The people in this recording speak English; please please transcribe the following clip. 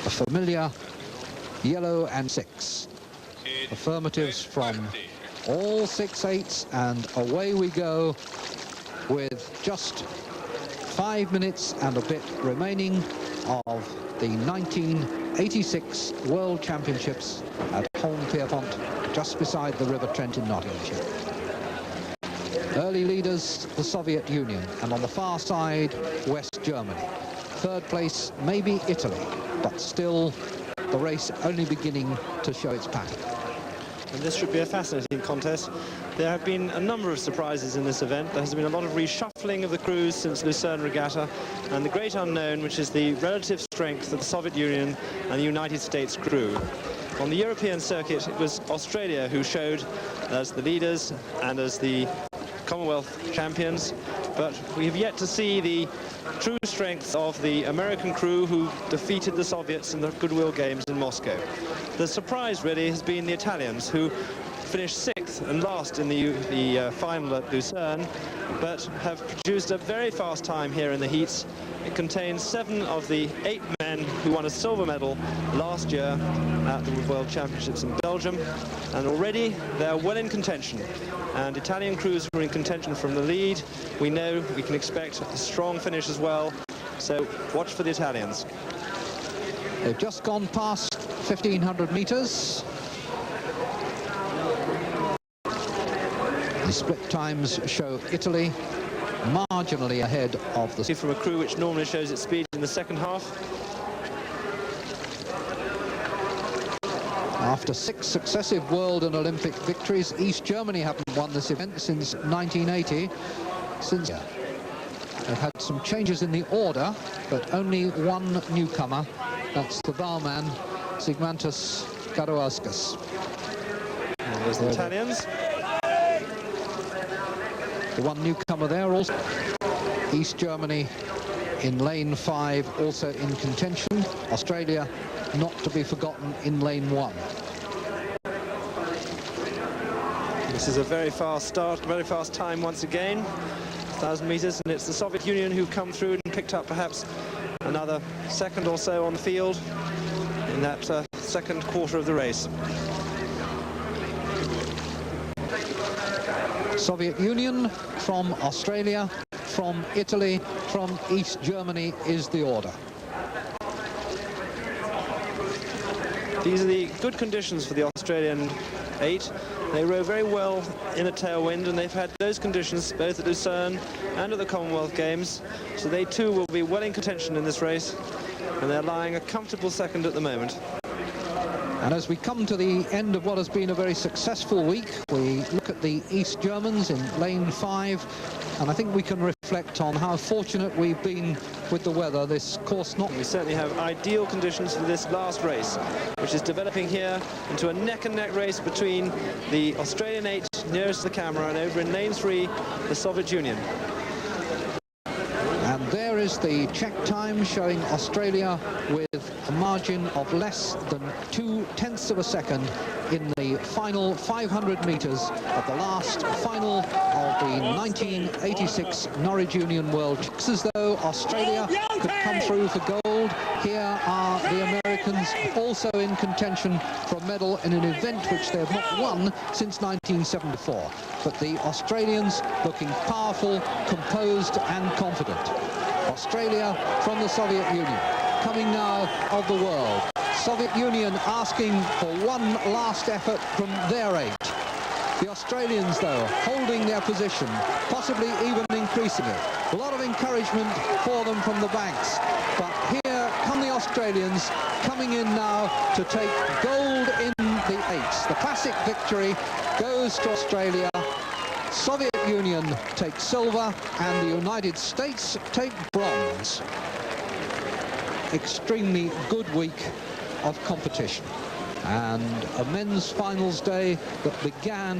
The familiar yellow and 6. Affirmatives from all 6 8s, and away we go with just 5 minutes and a bit remaining of the 1986 World Championships at Holme-Pierrepont, just beside the River Trent in Nottinghamshire. Early leaders, the Soviet Union, and on the far side, West Germany. Third place, maybe Italy, but still the race only beginning to show its pattern. And this should be a fascinating contest. There have been a number of surprises in this event. There has been a lot of reshuffling of the crews since Lucerne Regatta, and the great unknown, which is the relative strength of the Soviet Union and the United States crew. On the European circuit, it was Australia who showed as the leaders and as the Commonwealth champions, but we have yet to see the true strength of the American crew who defeated the Soviets in the Goodwill Games in Moscow. The surprise really has been the Italians, who finished 6th and last in the final at Lucerne, but have produced a very fast time here in the heats. It contains 7 of the 8 men who won a silver medal last year at the World Championships in Belgium, and already they're well in contention. And Italian crews who are in contention from the lead, we know we can expect a strong finish as well, so watch for the Italians. They've just gone past 1,500 metres. The split times show Italy marginally ahead of the... From a crew which normally shows its speed in the second half. After 6 successive world and Olympic victories, East Germany haven't won this event since 1980. They've had some changes in the order, but only one newcomer. That's the bowman, Zigmantas Karauskas. There's the Italians. The one newcomer there also. East Germany in lane 5, also in contention. Australia not to be forgotten in lane 1. This is a very fast start, very fast time once again. 1,000 meters, and it's the Soviet Union who've come through and picked up perhaps another second or so on the field in that second quarter of the race. Soviet Union from Australia, from Italy, from East Germany is the order. These are the good conditions for the Australian 8. They row very well in a tailwind, and they've had those conditions both at Lucerne and at the Commonwealth Games, so they too will be well in contention in this race, and they're lying a comfortable second at the moment. And as we come to the end of what has been a very successful week, we look at the East Germans in lane 5, and I think we can reflect on how fortunate we've been with the weather. This course not... We certainly have ideal conditions for this last race, which is developing here into a neck-and-neck race between the Australian 8 nearest the camera, and over in lane 3, the Soviet Union. And there is the check time showing Australia with a margin of less than 0.2 of a second in the final 500 metres of the last final of the 1986 Norwich Union World. Looks as though Australia could come through for gold. Here are the Americans also in contention for a medal in an event which they have not won since 1974. But the Australians looking powerful, composed and confident. Australia from the Soviet Union, coming now of the world. Soviet Union asking for one last effort from their 8. The Australians, though, holding their position, possibly even increasing it. A lot of encouragement for them from the banks. But here come the Australians, coming in now to take gold in the 8s. The classic victory goes to Australia. Soviet Union take silver, and the United States take bronze. Extremely good week of competition, and a men's finals day that began